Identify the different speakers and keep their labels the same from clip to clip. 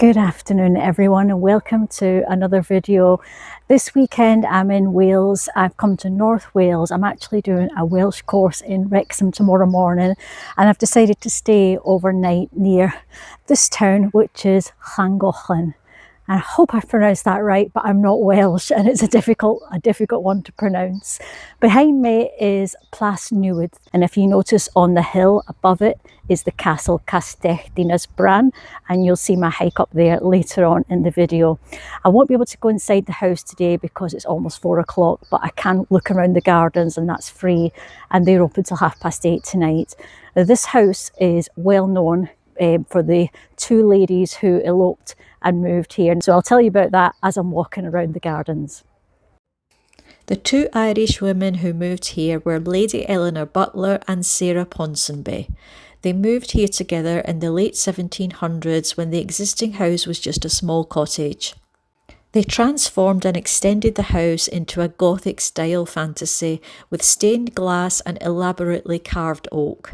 Speaker 1: Good afternoon everyone and welcome to another video. This weekend I'm in Wales. I've come to North Wales. I'm actually doing a Welsh course in Wrexham tomorrow morning and I've decided to stay overnight near this town which is Llangollen. I hope I pronounced that right, but I'm not Welsh and it's a difficult one to pronounce. Behind me is Plas Newydd, and if you notice on the hill above it is the castle Castell Dinas Brân, and you'll see my hike up there later on in the video. I won't be able to go inside the house today because it's almost 4 o'clock, but I can look around the gardens and that's free, and they're open till 8:30 tonight. Now, this house is well known for the two ladies who eloped and moved here, and so I'll tell you about that as I'm walking around the gardens.
Speaker 2: The two Irish women who moved here were Lady Eleanor Butler and Sarah Ponsonby. They moved here together in the late 1700s when the existing house was just a small cottage. They transformed and extended the house into a Gothic style fantasy with stained glass and elaborately carved oak.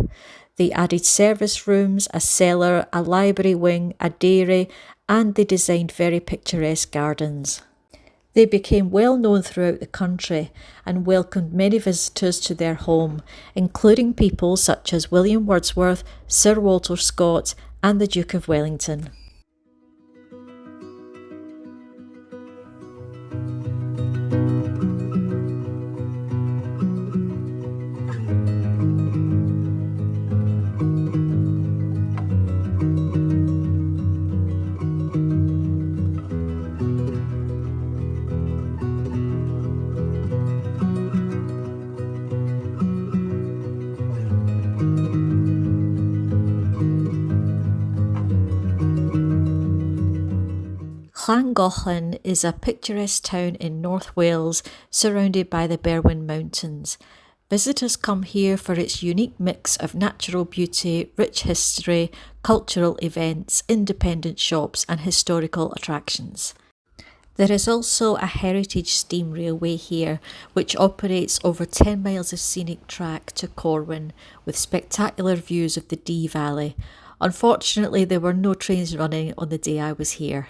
Speaker 2: They added service rooms, a cellar, a library wing, a dairy, and they designed very picturesque gardens. They became well known throughout the country and welcomed many visitors to their home, including people such as William Wordsworth, Sir Walter Scott, and the Duke of Wellington. Llangollen is a picturesque town in North Wales surrounded by the Berwyn Mountains. Visitors come here for its unique mix of natural beauty, rich history, cultural events, independent shops and historical attractions. There is also a heritage steam railway here which operates over 10 miles of scenic track to Corwin with spectacular views of the Dee Valley. Unfortunately, there were no trains running on the day I was here.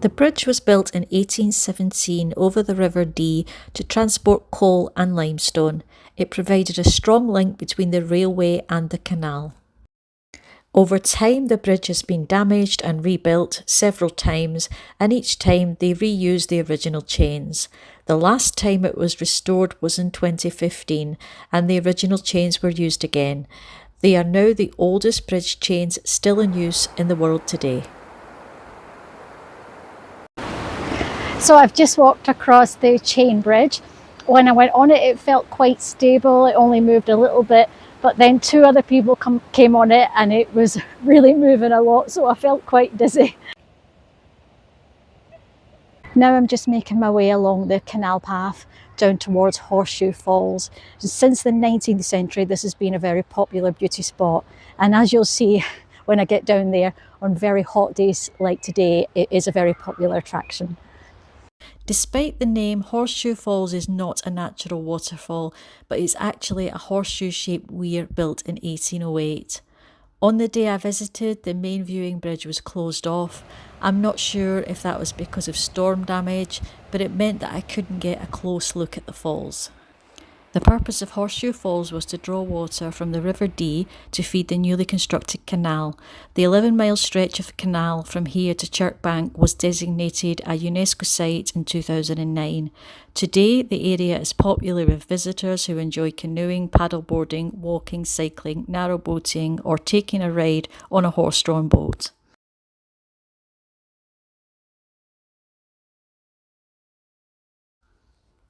Speaker 2: The bridge was built in 1817 over the River Dee to transport coal and limestone. It provided a strong link between the railway and the canal. Over time, the bridge has been damaged and rebuilt several times, and each time they reused the original chains. The last time it was restored was in 2015, and the original chains were used again. They are now the oldest bridge chains still in use in the world today.
Speaker 1: So I've just walked across the Chainbridge. When I went on it, it felt quite stable. It only moved a little bit, but then two other people came on it and it was really moving a lot, so I felt quite dizzy. Now I'm just making my way along the canal path down towards Horseshoe Falls. Since the 19th century, this has been a very popular beauty spot, and as you'll see when I get down there, on very hot days like today, it is a very popular attraction.
Speaker 2: Despite the name, Horseshoe Falls is not a natural waterfall, but is actually a horseshoe-shaped weir built in 1808. On the day I visited, the main viewing bridge was closed off. I'm not sure if that was because of storm damage, but it meant that I couldn't get a close look at the falls. The purpose of Horseshoe Falls was to draw water from the River Dee to feed the newly constructed canal. The 11-mile stretch of the canal from here to Chirkbank was designated a UNESCO site in 2009. Today, the area is popular with visitors who enjoy canoeing, paddleboarding, walking, cycling, narrowboating, or taking a ride on a horse-drawn boat.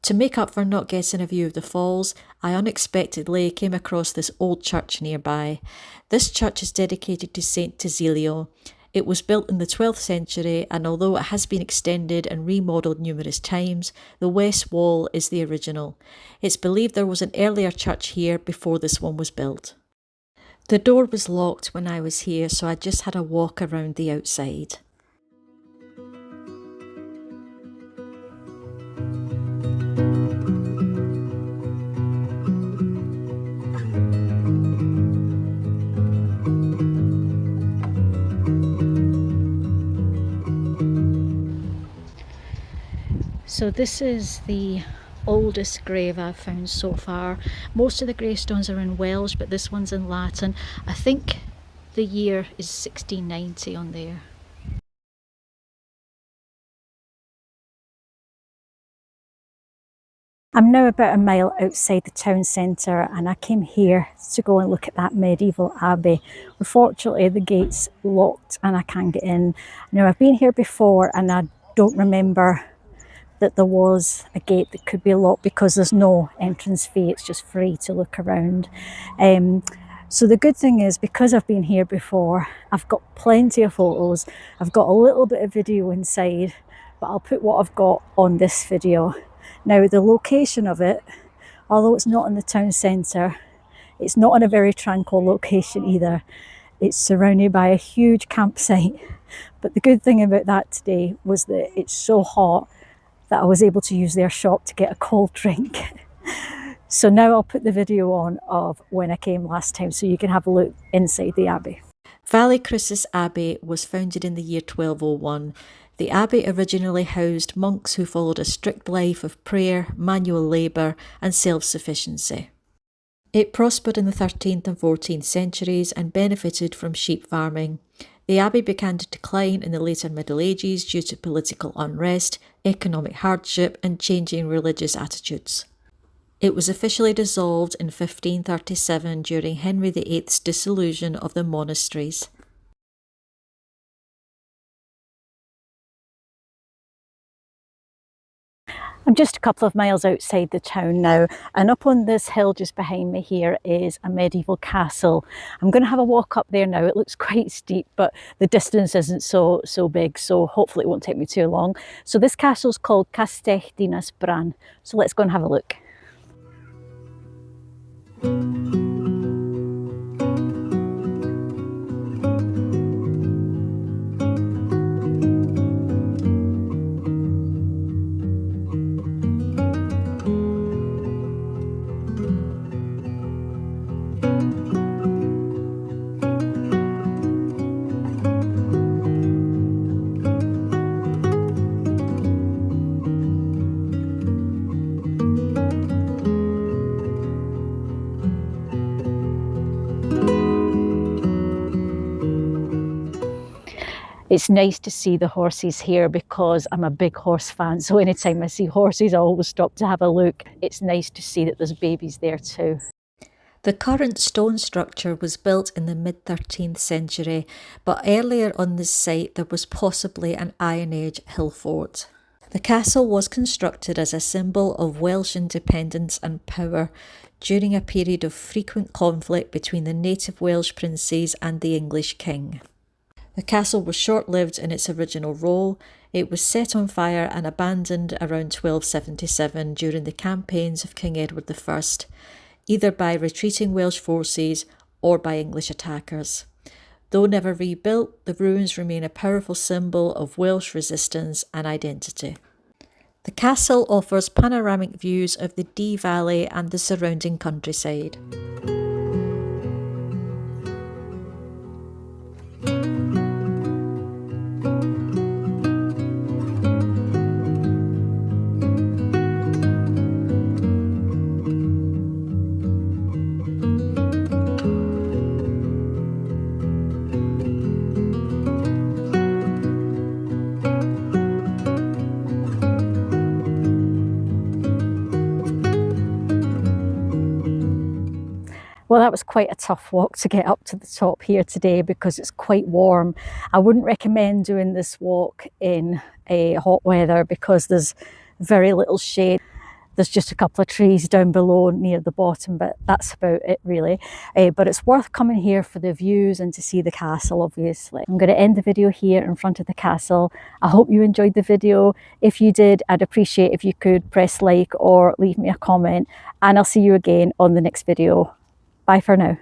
Speaker 2: To make up for not getting a view of the falls, I unexpectedly came across this old church nearby. This church is dedicated to Saint Tizilio. It was built in the 12th century, and although it has been extended and remodelled numerous times, the west wall is the original. It's believed there was an earlier church here before this one was built. The door was locked when I was here, so I just had a walk around the outside. So this is the oldest grave I've found so far. Most of the gravestones are in Welsh, but this one's in Latin. I think the year is 1690 on there.
Speaker 1: I'm now about a mile outside the town centre, and I came here to go and look at that medieval abbey. Unfortunately, the gate's locked and I can't get in. Now, I've been here before and I don't remember that there was a gate that could be locked because there's no entrance fee, it's just free to look around. So the good thing is, because I've been here before, I've got plenty of photos, I've got a little bit of video inside, but I'll put what I've got on this video. Now, the location of it, although it's not in the town centre, it's not in a very tranquil location either. It's surrounded by a huge campsite, but the good thing about that today was that it's so hot that I was able to use their shop to get a cold drink. So now I'll put the video on of when I came last time so you can have a look inside the abbey.
Speaker 2: Valle Crucis Abbey was founded in the year 1201. The abbey originally housed monks who followed a strict life of prayer, manual labour and self-sufficiency. It prospered in the 13th and 14th centuries and benefited from sheep farming. The abbey began to decline in the later Middle Ages due to political unrest, economic hardship and changing religious attitudes. It was officially dissolved in 1537 during Henry VIII's dissolution of the monasteries.
Speaker 1: I'm just a couple of miles outside the town now, and up on this hill just behind me here is a medieval castle. I'm going to have a walk up there now. It looks quite steep, but the distance isn't so big, so hopefully it won't take me too long. So this castle's called Castell Dinas Brân. So let's go and have a look. It's nice to see the horses here because I'm a big horse fan, so anytime I see horses I always stop to have a look. It's nice to see that there's babies there too.
Speaker 2: The current stone structure was built in the mid-13th century, but earlier on this site there was possibly an Iron Age hill fort. The castle was constructed as a symbol of Welsh independence and power during a period of frequent conflict between the native Welsh princes and the English king. The castle was short-lived in its original role. It was set on fire and abandoned around 1277 during the campaigns of King Edward I, either by retreating Welsh forces or by English attackers. Though never rebuilt, the ruins remain a powerful symbol of Welsh resistance and identity. The castle offers panoramic views of the Dee Valley and the surrounding countryside.
Speaker 1: Well, that was quite a tough walk to get up to the top here today because it's quite warm. I wouldn't recommend doing this walk in a hot weather because there's very little shade. There's just a couple of trees down below near the bottom, but that's about it really. But it's worth coming here for the views and to see the castle, obviously. I'm going to end the video here in front of the castle. I hope you enjoyed the video. If you did, I'd appreciate if you could press like or leave me a comment, and I'll see you again on the next video. Bye for now.